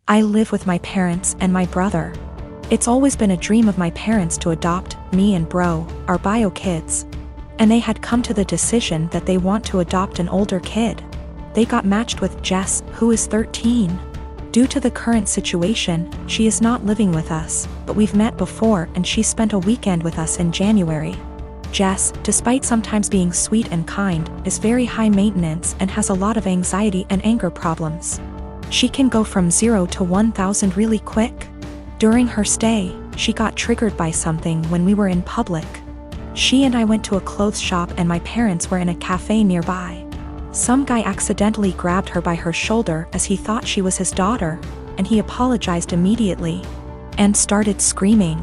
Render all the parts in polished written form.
I live with my parents and my brother. It's always been a dream of my parents to adopt me and bro, our bio kids. And they had come to the decision that they want to adopt an older kid. They got matched with Jess, who is 13. Due to the current situation, she is not living with us, but we've met before and she spent a weekend with us in January. Jess, despite sometimes being sweet and kind, is very high maintenance and has a lot of anxiety and anger problems. She can go from 0 to 1,000 really quick. During her stay, she got triggered by something when we were in public. She and I went to a clothes shop and my parents were in a cafe nearby. Some guy accidentally grabbed her by her shoulder as he thought she was his daughter, and he apologized immediately and started screaming.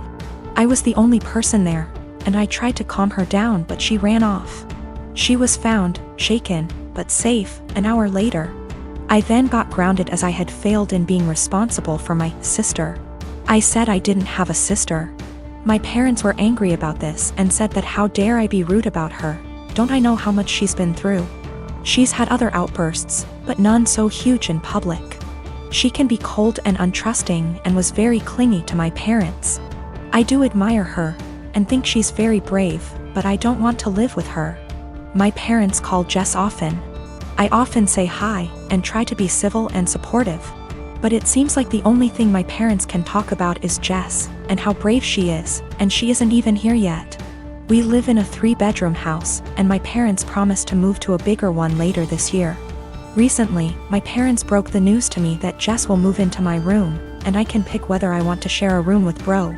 I was the only person there, and I tried to calm her down, but she ran off. She was found, shaken, but safe, an hour later. I then got grounded as I had failed in being responsible for my sister. I said I didn't have a sister. My parents were angry about this and said that how dare I be rude about her, don't I know how much she's been through? She's had other outbursts, but none so huge in public. She can be cold and untrusting and was very clingy to my parents. I do admire her and think she's very brave, but I don't want to live with her. My parents call Jess often. I often say hi and try to be civil and supportive. But it seems like the only thing my parents can talk about is Jess and how brave she is, and she isn't even here yet. We live in a 3-bedroom house, and my parents promised to move to a bigger one later this year. Recently, my parents broke the news to me that Jess will move into my room, and I can pick whether I want to share a room with bro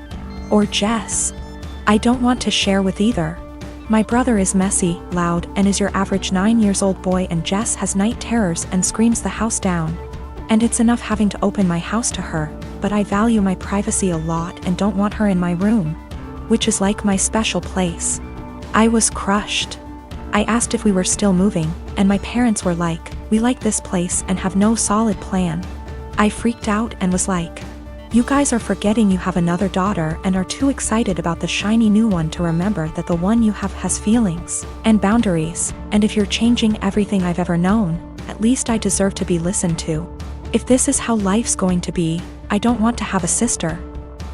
or Jess. I don't want to share with either. My brother is messy, loud, and is your average 9-year-old boy, and Jess has night terrors and screams the house down. And it's enough having to open my house to her, but I value my privacy a lot and don't want her in my room, which is like my special place. I was crushed. I asked if we were still moving, and my parents were like, we like this place and have no solid plan. I freaked out and was like, you guys are forgetting you have another daughter and are too excited about the shiny new one to remember that the one you have has feelings and boundaries, and if you're changing everything I've ever known, at least I deserve to be listened to. If this is how life's going to be, I don't want to have a sister.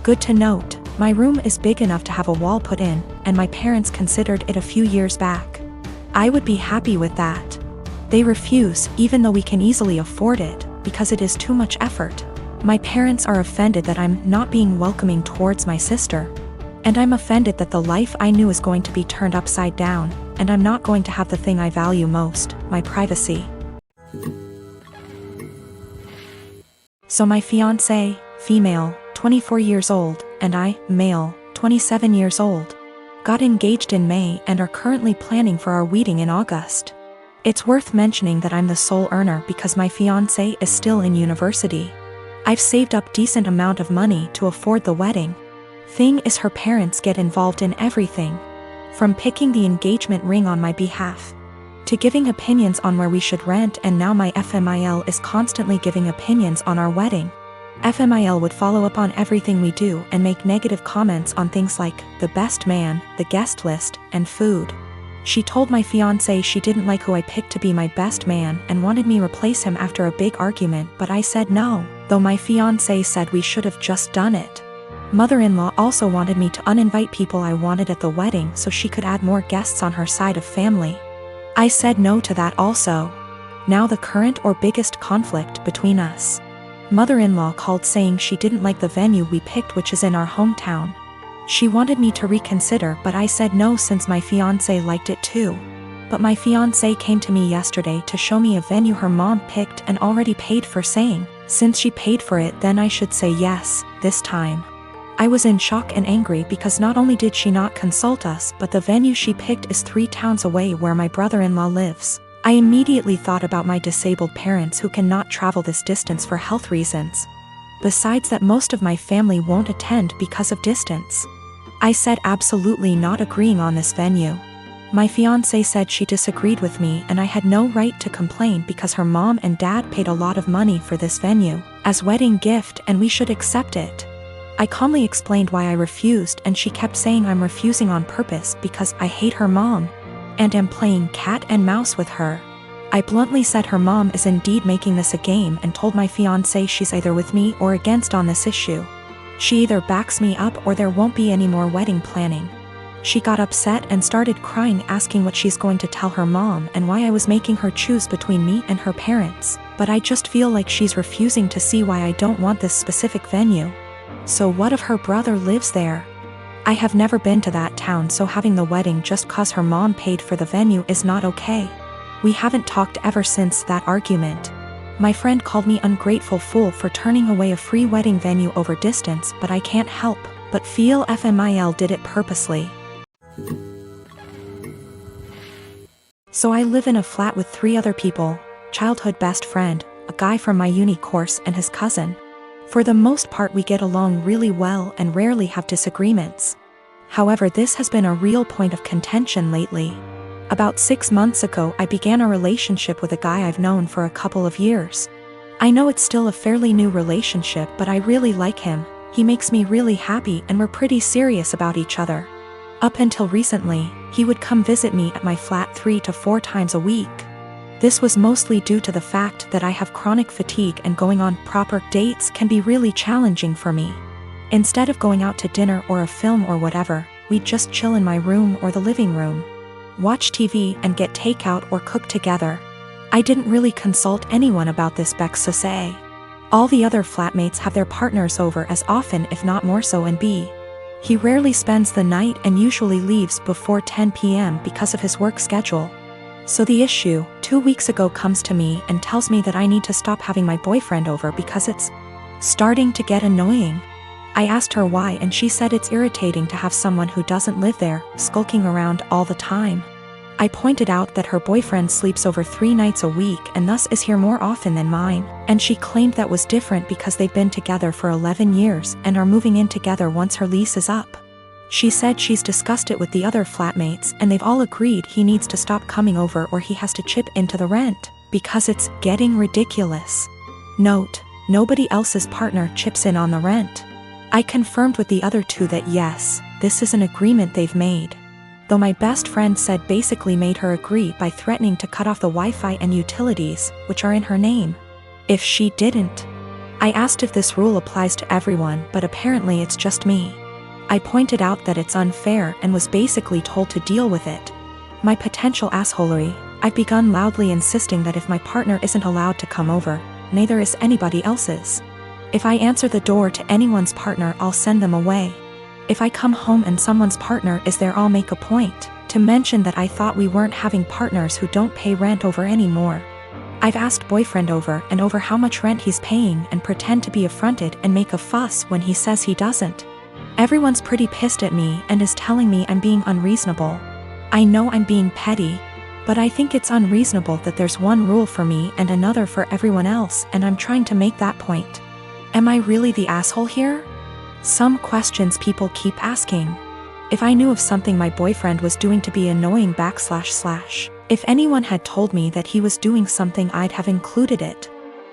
Good to note, my room is big enough to have a wall put in, and my parents considered it a few years back. I would be happy with that. They refuse, even though we can easily afford it, because it is too much effort. My parents are offended that I'm not being welcoming towards my sister. And I'm offended that the life I knew is going to be turned upside down, and I'm not going to have the thing I value most, my privacy. So my fiancé, female, 24 years old, and I, male, 27 years old, got engaged in May and are currently planning for our wedding in August. It's worth mentioning that I'm the sole earner because my fiancé is still in university. I've saved up decent amount of money to afford the wedding. Thing is, her parents get involved in everything, from picking the engagement ring on my behalf, to giving opinions on where we should rent, and now my FMIL is constantly giving opinions on our wedding. FMIL would follow up on everything we do and make negative comments on things like the best man, the guest list, and food. She told my fiancé she didn't like who I picked to be my best man and wanted me replace him after a big argument, but I said no, though my fiancé said we should have just done it. Mother-in-law also wanted me to uninvite people I wanted at the wedding so she could add more guests on her side of family. I said no to that also. Now the current or biggest conflict between us. Mother-in-law called saying she didn't like the venue we picked, which is in our hometown. She wanted me to reconsider, but I said no since my fiancé liked it too. But my fiancé came to me yesterday to show me a venue her mom picked and already paid for, saying, since she paid for it then I should say yes, this time. I was in shock and angry because not only did she not consult us, but the venue she picked is 3 towns away where my brother-in-law lives. I immediately thought about my disabled parents who cannot travel this distance for health reasons. Besides that, most of my family won't attend because of distance. I said absolutely not, agreeing on this venue. My fiancé said she disagreed with me and I had no right to complain because her mom and dad paid a lot of money for this venue as wedding gift and we should accept it. I calmly explained why I refused, and she kept saying I'm refusing on purpose because I hate her mom and am playing cat and mouse with her. I bluntly said her mom is indeed making this a game and told my fiancé she's either with me or against on this issue. She either backs me up or there won't be any more wedding planning. She got upset and started crying, asking what she's going to tell her mom and why I was making her choose between me and her parents, but I just feel like she's refusing to see why I don't want this specific venue. So what if her brother lives there? I have never been to that town, so having the wedding just cause her mom paid for the venue is not okay. We haven't talked ever since that argument. My friend called me ungrateful fool for turning away a free wedding venue over distance, but I can't help but feel FMIL did it purposely. So I live in a flat with 3 other people, childhood best friend, a guy from my uni course and his cousin. For the most part we get along really well and rarely have disagreements. However, this has been a real point of contention lately. About 6 months ago I began a relationship with a guy I've known for a couple of years. I know it's still a fairly new relationship, but I really like him, he makes me really happy and we're pretty serious about each other. Up until recently, he would come visit me at my flat 3 to 4 times a week. This was mostly due to the fact that I have chronic fatigue and going on proper dates can be really challenging for me. Instead of going out to dinner or a film or whatever, we'd just chill in my room or the living room, watch TV and get takeout or cook together. I didn't really consult anyone about this say. All the other flatmates have their partners over as often if not more so, and he rarely spends the night and usually leaves before 10 p.m. because of his work schedule. So the issue, 2 weeks ago, comes to me and tells me that I need to stop having my boyfriend over because it's starting to get annoying. I asked her why and she said it's irritating to have someone who doesn't live there, skulking around all the time. I pointed out that her boyfriend sleeps over 3 nights a week and thus is here more often than mine, and she claimed that was different because they've been together for 11 years and are moving in together once her lease is up. She said she's discussed it with the other flatmates and they've all agreed he needs to stop coming over or he has to chip into the rent, because it's getting ridiculous. Note, nobody else's partner chips in on the rent. I confirmed with the other 2 that yes, this is an agreement they've made. Though my best friend said basically made her agree by threatening to cut off the Wi-Fi and utilities, which are in her name, if she didn't. I asked if this rule applies to everyone, but apparently it's just me. I pointed out that it's unfair and was basically told to deal with it. My potential assholery, I've begun loudly insisting that if my partner isn't allowed to come over, neither is anybody else's. If I answer the door to anyone's partner, I'll send them away. If I come home and someone's partner is there, I'll make a point to mention that I thought we weren't having partners who don't pay rent over anymore. I've asked boyfriend over and over how much rent he's paying and pretend to be affronted and make a fuss when he says he doesn't. Everyone's pretty pissed at me and is telling me I'm being unreasonable. I know I'm being petty, but I think it's unreasonable that there's one rule for me and another for everyone else, and I'm trying to make that point. Am I really the asshole here? Some questions people keep asking. If I knew of something my boyfriend was doing to be annoying / if anyone had told me that he was doing something, I'd have included it.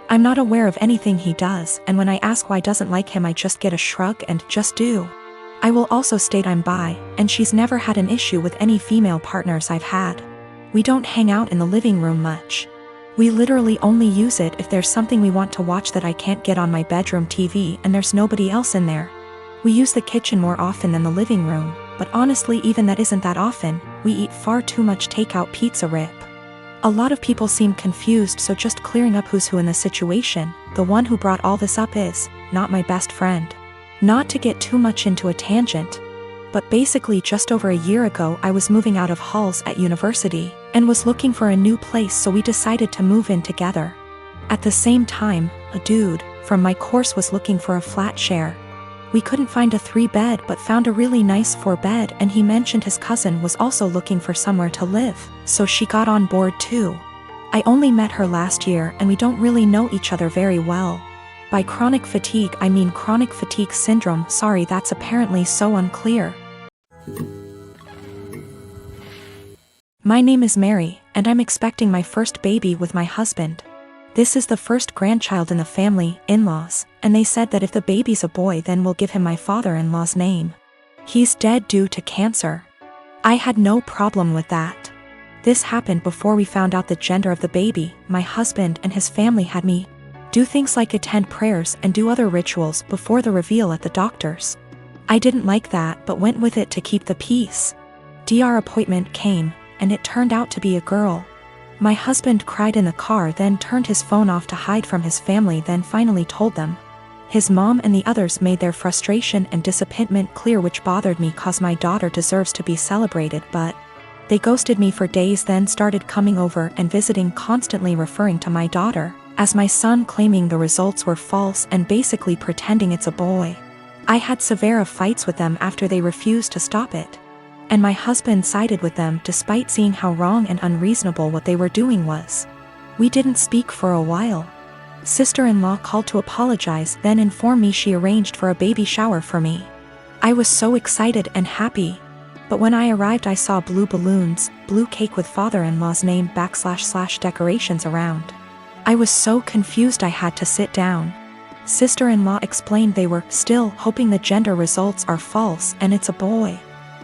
I'm not aware of anything he does, and when I ask why doesn't like him, I just get a shrug and just do. I will also state I'm bi, and she's never had an issue with any female partners I've had. We don't hang out in the living room much. We literally only use it if there's something we want to watch that I can't get on my bedroom TV and there's nobody else in there. We use the kitchen more often than the living room, but honestly even that isn't that often. We eat far too much takeout pizza rip. A lot of people seem confused, so just clearing up who's who in the situation. The one who brought all this up is not my best friend. Not to get too much into a tangent, but basically just over a year ago I was moving out of halls at university and was looking for a new place, so we decided to move in together. At the same time, a dude from my course was looking for a flat share. We couldn't find a 3-bed but found a really nice 4-bed, and he mentioned his cousin was also looking for somewhere to live, so she got on board too. I only met her last year and we don't really know each other very well. By chronic fatigue I mean chronic fatigue syndrome. Sorry, that's apparently so unclear. My name is Mary, and I'm expecting my first baby with my husband. This is the first grandchild in the family, in-laws, and they said that if the baby's a boy then we'll give him my father-in-law's name. He's dead due to cancer. I had no problem with that. This happened before we found out the gender of the baby. My husband and his family had me do things like attend prayers and do other rituals before the reveal at the doctor's. I didn't like that but went with it to keep the peace. Dr. appointment came, and it turned out to be a girl. My husband cried in the car, then turned his phone off to hide from his family, then finally told them. His mom and the others made their frustration and disappointment clear, which bothered me cause my daughter deserves to be celebrated, but they ghosted me for days, then started coming over and visiting, constantly referring to my daughter as my son, claiming the results were false and basically pretending it's a boy. I had severe fights with them after they refused to stop it. And my husband sided with them despite seeing how wrong and unreasonable what they were doing was. We didn't speak for a while. Sister-in-law called to apologize, then informed me she arranged for a baby shower for me. I was so excited and happy. But when I arrived I saw blue balloons, blue cake with father-in-law's name / decorations around. I was so confused I had to sit down. Sister-in-law explained they were still hoping the gender results are false and it's a boy.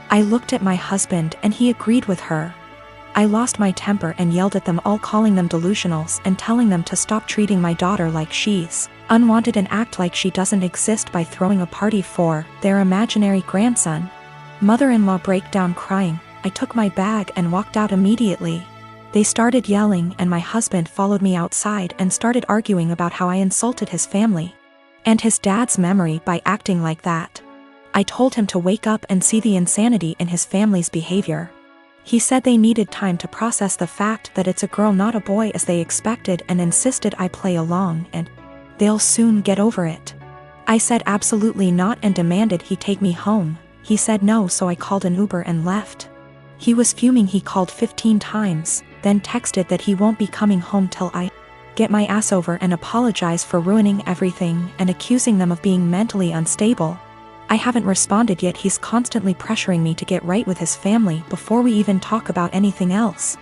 I looked at my husband and he agreed with her. I lost my temper and yelled at them all, calling them delusionals and telling them to stop treating my daughter like she's unwanted and act like she doesn't exist by throwing a party for their imaginary grandson. Mother-in-law broke down crying. I took my bag and walked out immediately. They started yelling and my husband followed me outside and started arguing about how I insulted his family and his dad's memory by acting like that. I told him to wake up and see the insanity in his family's behavior. He said they needed time to process the fact that it's a girl not a boy as they expected, and insisted I play along and they'll soon get over it. I said absolutely not and demanded he take me home. He said no, so I called an Uber and left. He was fuming. He called 15 times, then texted that he won't be coming home till I get my ass over and apologize for ruining everything and accusing them of being mentally unstable. I haven't responded yet. He's constantly pressuring me to get right with his family before we even talk about anything else.